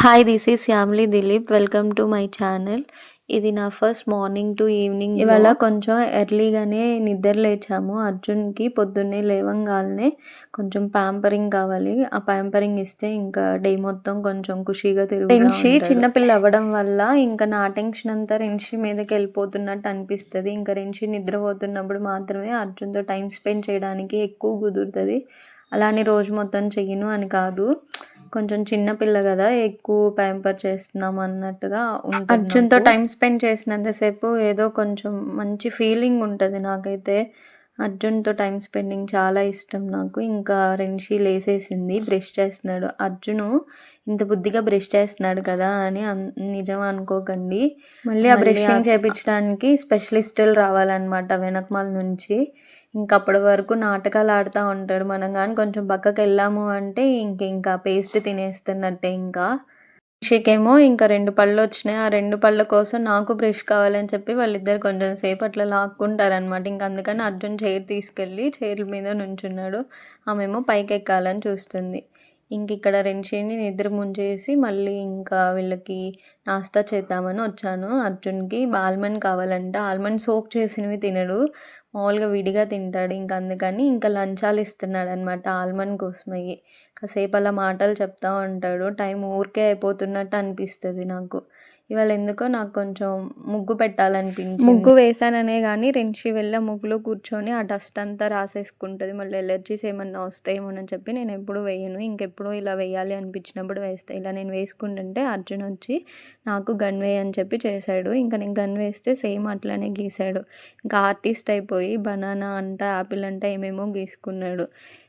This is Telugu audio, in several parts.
Hi this is Shyamli Dilip. Welcome to my channel. ఇది నా ఫస్ట్ మార్నింగ్ టు ఈవినింగ్. ఇవాళ కొంచెం ఎర్లీగానే నిద్ర లేచాము. అర్జున్కి పొద్దున్నే లేవంగానే కొంచెం ప్యాంపరింగ్ కావాలి. ఆ ప్యాంపరింగ్ ఇస్తే ఇంకా డే మొత్తం కొంచెం ఖుషీగా రిన్షి చిన్నపిల్ల అవ్వడం వల్ల ఇంకా నా అటెన్షన్ అంతా రిన్షి మీదకి వెళ్ళిపోతున్నట్టు అనిపిస్తుంది. ఇంకా రిన్షి నిద్రపోతున్నప్పుడు మాత్రమే అర్జున్తో టైం స్పెండ్ చేయడానికి ఎక్కువ కుదురుతుంది. అలానే రోజు మొత్తం చెయ్యను అని కాదు, కొంచెం చిన్న పిల్ల కదా, ఎక్కువ ప్యాంపర్ చేస్తున్నాం అన్నట్టుగా ఉంటుంది. అర్జున్తో టైం స్పెండ్ చేసినంతసేపు ఏదో కొంచెం మంచి ఫీలింగ్ ఉంటుంది నాకైతే. అర్జున్తో టైం స్పెండింగ్ చాలా ఇష్టం నాకు. ఇంకా రిన్షి లేసేసింది, బ్రష్ చేస్తున్నాడు. అర్జును ఇంత బుద్ధిగా బ్రష్ చేస్తున్నాడు కదా అని నిజం అనుకోకండి. మళ్ళీ ఆ బ్రషింగ్ చేయించడానికి స్పెషలిస్టులు రావాలన్నమాట వెనకమాల నుంచి. ఇంక అప్పటి వరకు నాటకాలు ఆడుతూ ఉంటాడు. మనం కానీ కొంచెం పక్కకి వెళ్ళాము అంటే ఇంకా పేస్ట్ తినేస్తున్నట్టే. ఇంకా రిషికేమో ఇంకా 2 పళ్ళు వచ్చినాయి. ఆ 2 పళ్ళ కోసం నాకు బ్రష్ కావాలని చెప్పి వాళ్ళిద్దరు కొంచెం సేపు అట్లా లాక్కుంటారనమాట. ఇంక అందుకని అర్జున్ చైర్ తీసుకెళ్ళి చైర్ల మీద నుంచున్నాడు. ఆమెమో పైకి ఎక్కాలని చూస్తుంది. ఇంక ఇక్కడ రిన్షిని నిద్ర ముంచేసి మళ్ళీ ఇంకా వీళ్ళకి నాస్తా చేద్దామని వచ్చాను. అర్జున్కి ఆల్మండ్ కావాలంట. ఆల్మండ్ సోక్ చేసినవి తినడు, మామూలుగా విడిగా తింటాడు. ఇంక అందుకని ఇంకా లంచాలు ఇస్తున్నాడు అనమాట ఆల్మండ్ కోసమయ్యి. కాసేపు అలా మాటలు చెప్తూ ఉంటాడు. టైం ఊరికే అయిపోతున్నట్టు అనిపిస్తుంది నాకు. ఇవాళ ఎందుకో నాకు కొంచెం ముగ్గు పెట్టాలనిపించింది. ముగ్గు వేసాననే కానీ రిన్షి వెళ్ళి ముగ్గులో కూర్చొని ఆ డస్ట్ అంతా రాసేసుకుంటుంది. మళ్ళీ ఎలర్జీస్ ఏమన్నా వస్తాయేమోనని చెప్పి నేను ఎప్పుడు వేయను. ఇంకెప్పుడు ఇలా వేయాలి అనిపించినప్పుడు వేస్తాను. ఇలా నేను వేసుకుంటుంటే అర్జున్ వచ్చి నాకు గన్ వేయని చెప్పి చేశాడు. ఇంకా నేను గన్ వేస్తే సేమ్ అట్లానే గీశాడు. ఇంకా ఆర్టిస్ట్ అయిపోయి బనానా అంట, యాపిల్ అంట ఏమేమో గీసుకున్నాడు.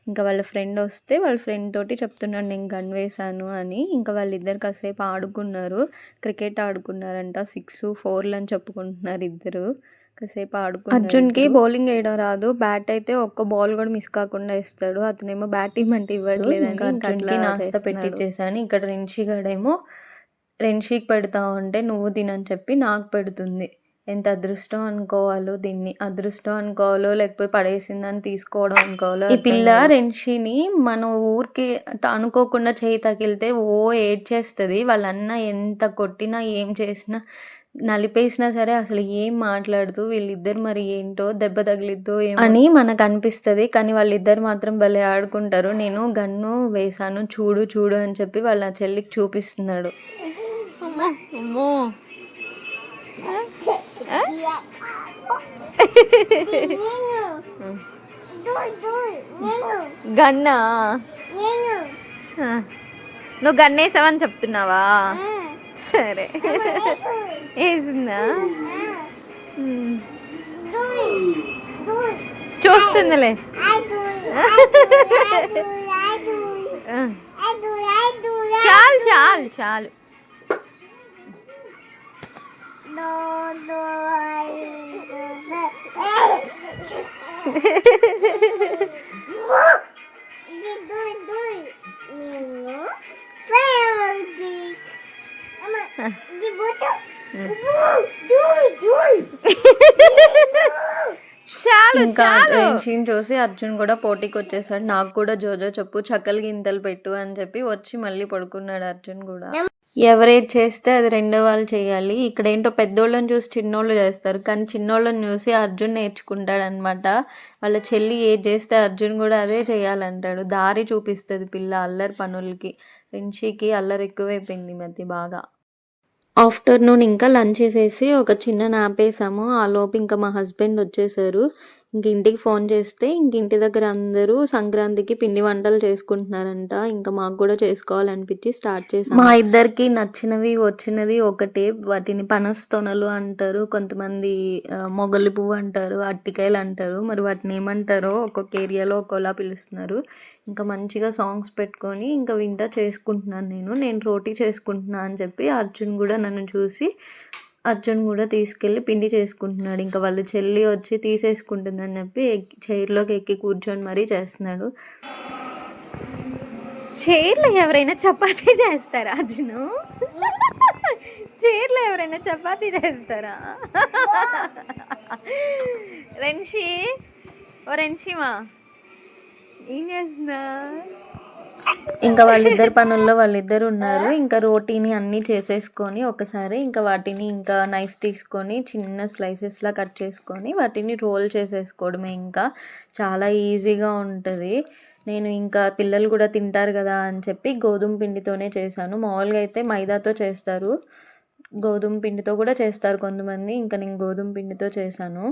ఇంకా వాళ్ళ ఫ్రెండ్ వస్తే వాళ్ళ ఫ్రెండ్ తోటి చెప్తున్నాడు నేను గన్ వేశాను అని. ఇంకా వాళ్ళిద్దరు కాసేపు ఆడుకున్నారు, క్రికెట్ ఆడుకున్నారంట. 6, 4 అని చెప్పుకుంటున్నారు ఇద్దరు. కాసేపు ఆడుకున్నారు. అర్జున్కి బౌలింగ్ వేయడం రాదు. బ్యాట్ అయితే ఒక్క బాల్ కూడా మిస్ కాకుండా ఇస్తాడు. అతనేమో బ్యాట్ ఇవ్వమంటే ఇవ్వట్లేదని అర్జున్కి నాస్తా పెట్టించేసాను. ఇక్కడ రిన్షి గడేమో రిన్షికి పెడతా ఉంటే నువ్వు తినని చెప్పి నాకు పెడుతుంది. ఎంత అదృష్టం అనుకోవాలో దీన్ని. అదృష్టం అనుకోవాలో లేకపోతే పడేసిందని తీసుకోవడం అనుకోవాలో. ఈ పిల్ల రిన్షిని మనం ఊరికి అనుకోకుండా చేయి తగిలితే ఏడ్చేస్తుంది. వాళ్ళన్న ఎంత కొట్టినా ఏం చేసినా నలిపేసినా సరే అసలు ఏం మాట్లాడుతూ వీళ్ళిద్దరు మరి ఏంటో దెబ్బ తగిలిద్దో అని మనకు అనిపిస్తుంది. కానీ వాళ్ళిద్దరు మాత్రం భలే ఆడుకుంటారు. నేను గన్ను వేశాను చూడు చూడు అని చెప్పి వాళ్ళ చెల్లికి చూపిస్తున్నాడు. అమ్మో గన్నా, నువ్వు గన్నేసావని చెప్తున్నావా? సరే వేసిందా? చూస్తుందిలే. చాలు చాలు చాలు. ఇంకా రిన్షిని చూసి అర్జున్ కూడా పోటీకి వచ్చేసాడు. నాకు కూడా జోజో చెప్పు, చక్కలు గింతలు పెట్టు అని చెప్పి వచ్చి మళ్ళీ పడుకున్నాడు అర్జున్ కూడా. ఎవరేది చేస్తే అది రెండో వాళ్ళు చేయాలి. ఇక్కడ ఏంటో పెద్దోళ్ళని చూసి చిన్నోళ్ళు చేస్తారు, కానీ చిన్నోళ్ళని చూసి అర్జున్ నేర్చుకుంటాడు అనమాట. వాళ్ళ చెల్లి ఏది చేస్తే అర్జున్ కూడా అదే చేయాలంటాడు. దారి చూపిస్తుంది పిల్ల అల్లరి పనులకి. రిన్షికి అల్లరి ఎక్కువైపోయింది మధ్య బాగా. ఆఫ్టర్నూన్ ఇంకా లంచ్ చేసేసి ఒక చిన్న నాప్ వేసాము. ఆ లోపు ఇంకా మా హస్బెండ్ వచ్చేసారు. ఇంక ఇంటికి ఫోన్ చేస్తే ఇంటి దగ్గర అందరూ సంక్రాంతికి పిండి వంటలు చేసుకుంటున్నారంట. ఇంకా మాకు కూడా చేసుకోవాలనిపించి స్టార్ట్ చేసాం. మా ఇద్దరికి నచ్చినవి వచ్చినది ఒకటే, వాటిని పనస్తొనలు అంటారు, కొంతమంది మొగలి పువ్వు అంటారు, అట్టికాయలు అంటారు. మరి వాటిని ఏమంటారో ఒక్కొక్క ఏరియాలో ఒక్కోలా పిలుస్తున్నారు. ఇంకా మంచిగా సాంగ్స్ పెట్టుకొని ఇంకా వింటా చేసుకుంటున్నాను. నేను రోటీ చేసుకుంటున్నా అని చెప్పి అర్జున్ కూడా నన్ను చూసి అర్జున్ కూడా తీసుకెళ్ళి పిండి చేసుకుంటున్నాడు. ఇంకా వాళ్ళ చెల్లి వచ్చి తీసేసుకుంటుందని చెప్పి చైర్లోకి ఎక్కి కూర్చొని మరీ చేస్తున్నాడు. చైర్లో ఎవరైనా చపాతీ చేస్తారా అర్జును? చైర్లో ఎవరైనా చపాతీ చేస్తారా? రిన్షి, ఓ రిన్షిమా ఏం చేస్తుందా? ఇంకా వాళ్ళిద్దరు పనుల్లో వాళ్ళిద్దరు ఉన్నారు. ఇంకా రోటీని అన్నీ చేసేసుకొని ఒకసారి ఇంకా వాటిని ఇంకా నైఫ్ తీసుకొని చిన్న స్లైసెస్లా కట్ చేసుకొని వాటిని రోల్ చేసేసుకోవడమే. ఇంకా చాలా ఈజీగా ఉంటుంది. నేను ఇంకా పిల్లలు కూడా తింటారు కదా అని చెప్పి గోధుమ పిండితోనే చేశాను. మామూలుగా అయితే మైదాతో చేస్తారు, గోధుమ పిండితో కూడా చేస్తారు కొంతమంది. ఇంకా నేను గోధుమ పిండితో చేశాను.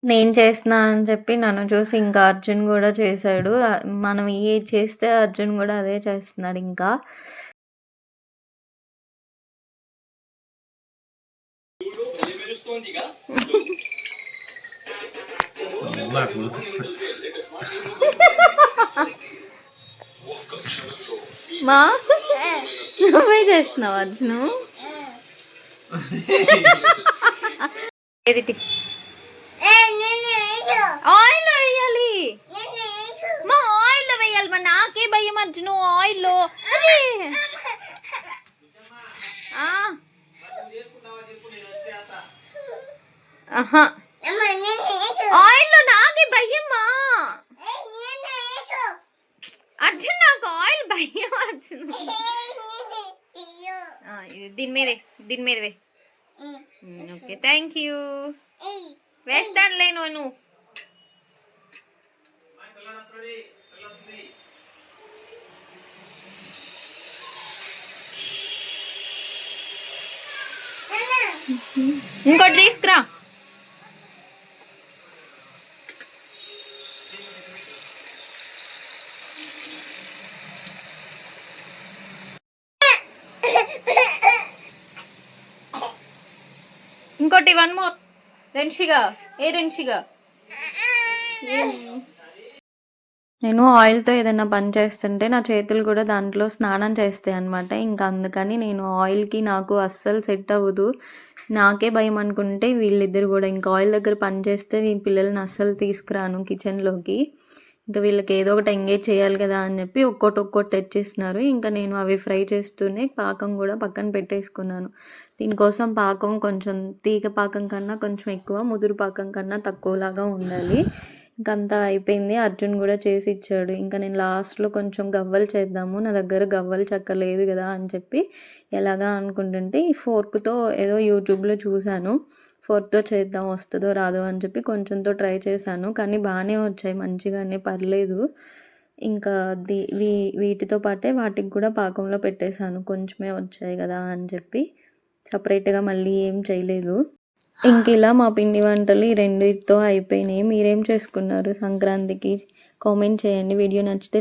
నేను చేస్తున్నా అని చెప్పి నన్ను చూసి ఇంకా అర్జున్ కూడా చేశాడు. మనం ఏది చేస్తే అర్జున్ కూడా అదే చేస్తున్నాడు. ఇంకా మా నువ్వే చేస్తున్నావు అర్జును. ఏది ఆయిల్ వేయాలి మా, ఆయిల్ వేయాలి మా. నాకే భయం అర్జును ఆయిల్లో. ఆయిల్లో నాకే భయమ్మా అర్జున్, నాకు ఆయిల్ భయం అర్జున్. దీని మీదే ఓకే థ్యాంక్ యూ. వేస్తానులే నువ్వు. ఇంకోటి తీసుకురా. ఇంకోటి వన్ మోర్. రెన్షిగా రెన్షిగా నేను ఆయిల్తో ఏదైనా పని చేస్తుంటే నా చేతులు కూడా దాంట్లో స్నానం చేస్తాయి అనమాట. ఇంకా అందుకని నేను ఆయిల్కి నాకు అస్సలు సెట్ అవ్వదు. నాకే భయం అనుకుంటే వీళ్ళిద్దరు కూడా ఇంకా ఆయిల్ దగ్గర పని చేస్తే ఈ పిల్లల్ని అస్సలు తీసుకురాను కిచెన్లోకి. ఇంకా వీళ్ళకి ఏదో ఒకటి ఎంగేజ్ చేయాలి కదా అని చెప్పి ఒక్కోటి తెచ్చిస్తున్నారు. ఇంకా నేను అవి ఫ్రై చేస్తూనే పాకం కూడా పక్కన పెట్టేసుకున్నాను. దీనికోసం పాకం కొంచెం తీగ పాకం కన్నా కొంచెం ఎక్కువ, ముదురు పాకం కన్నా తక్కువలాగా ఉండాలి. ఇంకంతా అయిపోయింది. అర్జున్ కూడా చేసి ఇచ్చాడు. ఇంకా నేను లాస్ట్లో కొంచెం గవ్వలు చేద్దాము, నా దగ్గర గవ్వలు చెక్క లేదు కదా అని చెప్పి ఎలాగా అనుకుంటుంటే ఈ ఫోర్క్తో ఏదో యూట్యూబ్లో చూశాను. ఫోర్క్తో చేద్దాం, వస్తుందో రాదో అని చెప్పి కొంచెంతో ట్రై చేశాను. కానీ బాగానే వచ్చాయి, మంచిగానే, పర్లేదు. ఇంకా వీటితో పాటే వాటికి కూడా పాకంలో పెట్టేశాను. కొంచెమే వచ్చాయి కదా అని చెప్పి సపరేట్గా మళ్ళీ ఏం చేయలేదు. ఇంక ఇలా మా పిండి వంటలు ఈ రెండిటితో అయిపోయినాయి. మీరేం చేసుకున్నారు సంక్రాంతికి? కామెంట్ చేయండి. వీడియో నచ్చితే